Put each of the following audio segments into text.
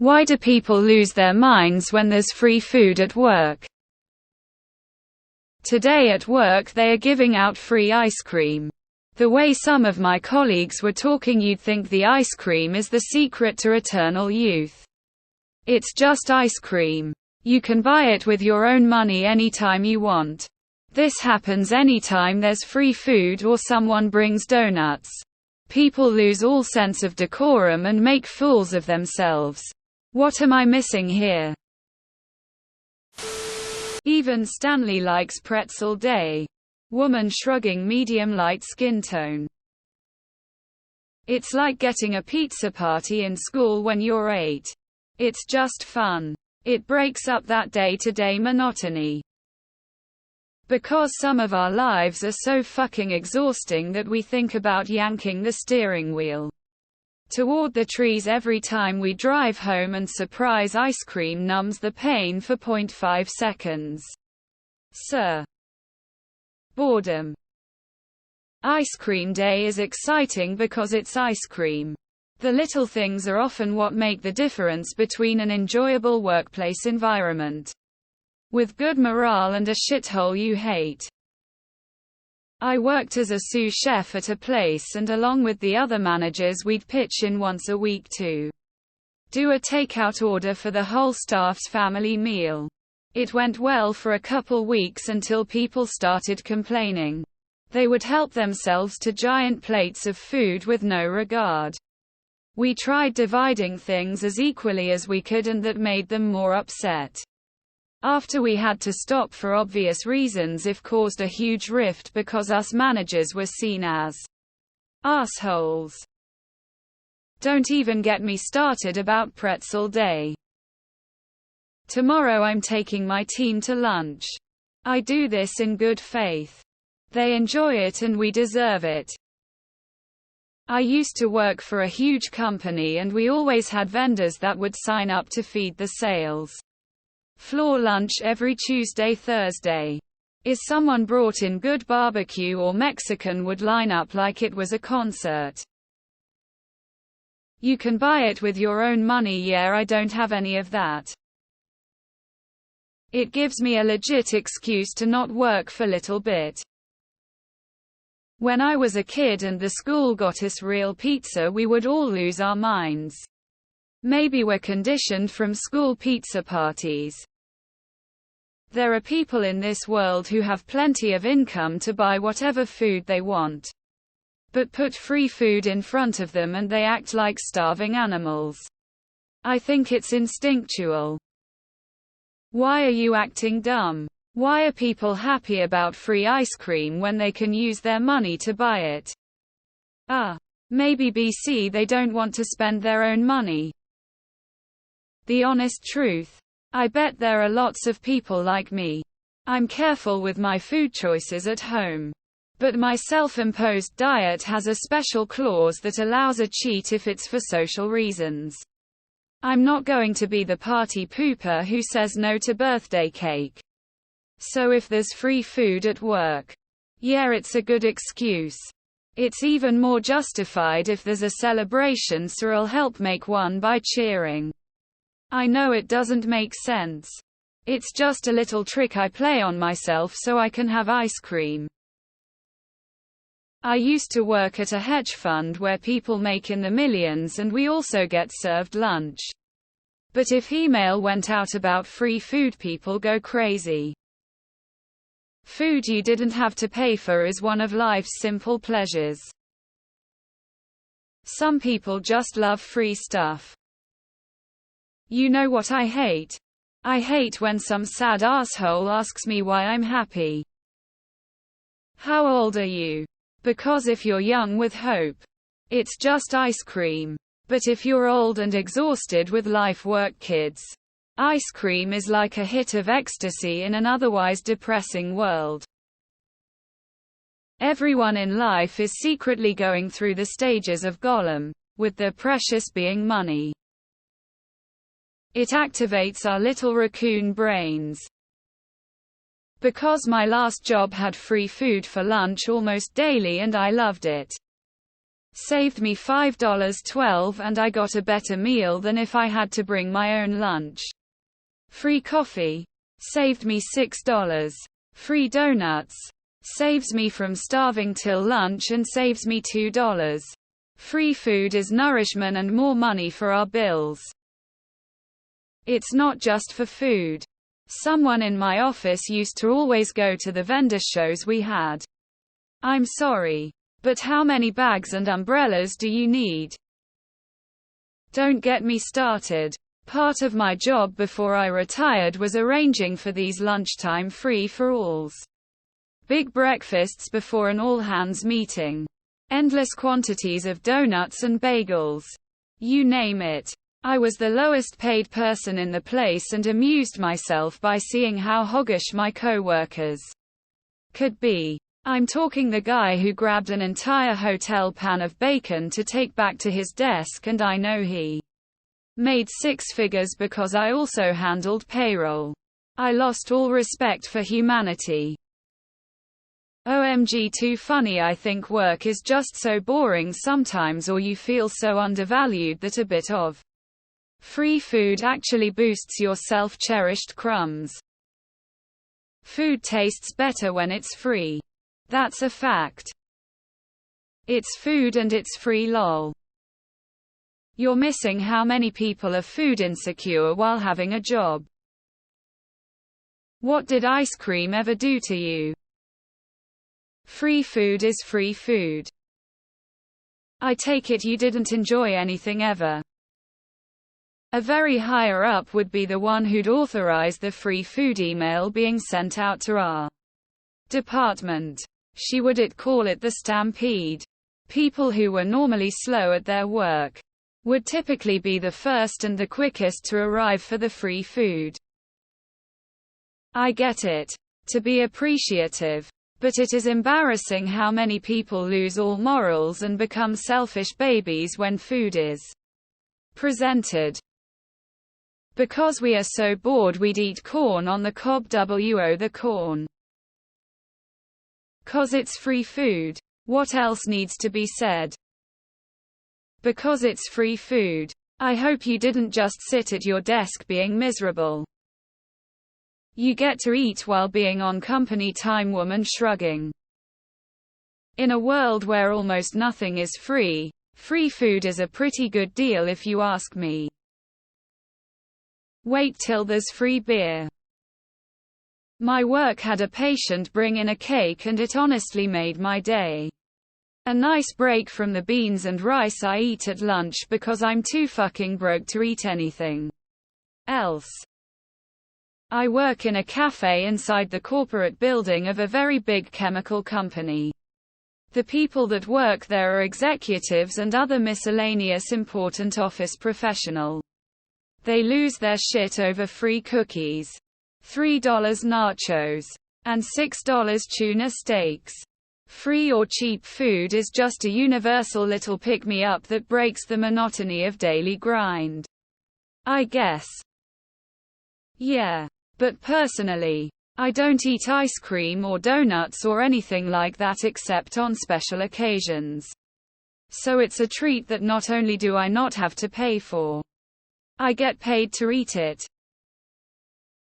Why do people lose their minds when there's free food at work? Today at work they are giving out free ice cream. The way some of my colleagues were talking, you'd think the ice cream is the secret to eternal youth. It's just ice cream. You can buy it with your own money anytime you want. This happens anytime there's free food or someone brings donuts. People lose all sense of decorum and make fools of themselves. What am I missing here? Even Stanley likes pretzel day. Woman shrugging, medium light skin tone. It's like getting a pizza party in school when you're 8. It's just fun. It breaks up that day-to-day monotony. Because some of our lives are so fucking exhausting that we think about yanking the steering wheel toward the trees every time we drive home, and surprise ice cream numbs the pain for 0.5 seconds. Sir. Boredom. Ice cream day is exciting because it's ice cream. The little things are often what make the difference between an enjoyable workplace environment with good morale and a shithole you hate. I worked as a sous chef at a place, and along with the other managers we'd pitch in once a week to do a takeout order for the whole staff's family meal. It went well for a couple weeks until people started complaining. They would help themselves to giant plates of food with no regard. We tried dividing things as equally as we could, and that made them more upset. After we had to stop for obvious reasons, it caused a huge rift because us managers were seen as assholes. Don't even get me started about pretzel day. Tomorrow I'm taking my team to lunch. I do this in good faith. They enjoy it and we deserve it. I used to work for a huge company, and we always had vendors that would sign up to feed the sales floor lunch every Tuesday, Thursday. If someone brought in good barbecue or Mexican, would line up like it was a concert. You can buy it with your own money. Yeah, I don't have any of that. It gives me a legit excuse to not work for a little bit. When I was a kid and the school got us real pizza, we would all lose our minds. Maybe we're conditioned from school pizza parties. There are people in this world who have plenty of income to buy whatever food they want. But put free food in front of them and they act like starving animals. I think it's instinctual. Why are you acting dumb? Why are people happy about free ice cream when they can use their money to buy it? Maybe BC they don't want to spend their own money. The honest truth. I bet there are lots of people like me. I'm careful with my food choices at home. But my self-imposed diet has a special clause that allows a cheat if it's for social reasons. I'm not going to be the party pooper who says no to birthday cake. So if there's free food at work, yeah, it's a good excuse. It's even more justified if there's a celebration, so I'll help make one by cheering. I know it doesn't make sense. It's just a little trick I play on myself so I can have ice cream. I used to work at a hedge fund where people make in the millions, and we also get served lunch. But if email went out about free food, people go crazy. Food you didn't have to pay for is one of life's simple pleasures. Some people just love free stuff. You know what I hate? I hate when some sad asshole asks me why I'm happy. How old are you? Because if you're young with hope, it's just ice cream. But if you're old and exhausted with life, work, kids, ice cream is like a hit of ecstasy in an otherwise depressing world. Everyone in life is secretly going through the stages of Gollum, with the precious being money. It activates our little raccoon brains. Because my last job had free food for lunch almost daily and I loved it. Saved me $5.12 and I got a better meal than if I had to bring my own lunch. Free coffee. Saved me $6. Free donuts. Saves me from starving till lunch and saves me $2. Free food is nourishment and more money for our bills. It's not just for food. Someone in my office used to always go to the vendor shows we had. I'm sorry, but how many bags and umbrellas do you need? Don't get me started. Part of my job before I retired was arranging for these lunchtime free-for-alls. Big breakfasts before an all-hands meeting. Endless quantities of donuts and bagels. You name it. I was the lowest paid person in the place and amused myself by seeing how hoggish my co-workers could be. I'm talking the guy who grabbed an entire hotel pan of bacon to take back to his desk, and I know he made six figures because I also handled payroll. I lost all respect for humanity. OMG, too funny. I think work is just so boring sometimes, or you feel so undervalued that a bit of free food actually boosts your self-cherished crumbs. Food tastes better when it's free. That's a fact. It's food and it's free, lol. You're missing how many people are food insecure while having a job. What did ice cream ever do to you? Free food is free food. I take it you didn't enjoy anything ever. A very higher up would be the one who'd authorize the free food email being sent out to our department. She would call it the stampede. People who were normally slow at their work would typically be the first and the quickest to arrive for the free food. I get it. To be appreciative. But it is embarrassing how many people lose all morals and become selfish babies when food is presented. Because we are so bored we'd eat corn on the cob. The corn. 'Cause it's free food. What else needs to be said? Because it's free food. I hope you didn't just sit at your desk being miserable. You get to eat while being on company time. Woman shrugging. In a world where almost nothing is free, free food is a pretty good deal if you ask me. Wait till there's free beer. My work had a patient bring in a cake and it honestly made my day. A nice break from the beans and rice I eat at lunch because I'm too fucking broke to eat anything else. I work in a cafe inside the corporate building of a very big chemical company. The people that work there are executives and other miscellaneous important office professionals. They lose their shit over free cookies, $3 nachos, and $6 tuna steaks. Free or cheap food is just a universal little pick-me-up that breaks the monotony of daily grind. I guess. Yeah. But personally, I don't eat ice cream or donuts or anything like that except on special occasions. So it's a treat that not only do I not have to pay for, I get paid to eat it.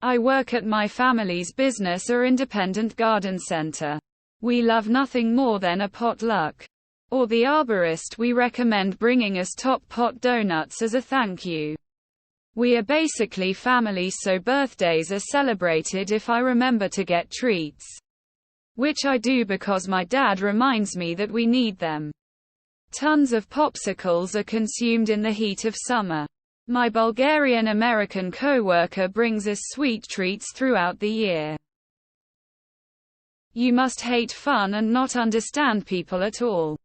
I work at my family's business or independent garden center. We love nothing more than a potluck. Or the arborist we recommend bringing us top pot donuts as a thank you. We are basically family, so birthdays are celebrated if I remember to get treats. Which I do because my dad reminds me that we need them. Tons of popsicles are consumed in the heat of summer. My Bulgarian-American co-worker brings us sweet treats throughout the year. You must hate fun and not understand people at all.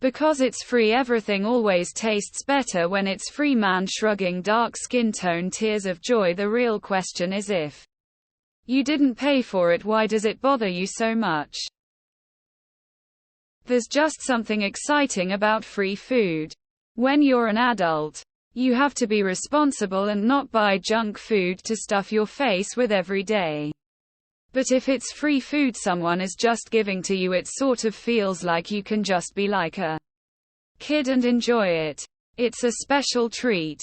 Because it's free, everything always tastes better when it's free. Man shrugging, dark skin tone, tears of joy. The real question is, if you didn't pay for it, why does it bother you so much? There's just something exciting about free food. When you're an adult, you have to be responsible and not buy junk food to stuff your face with every day. But if it's free food someone is just giving to you, it sort of feels like you can just be like a kid and enjoy it. It's a special treat.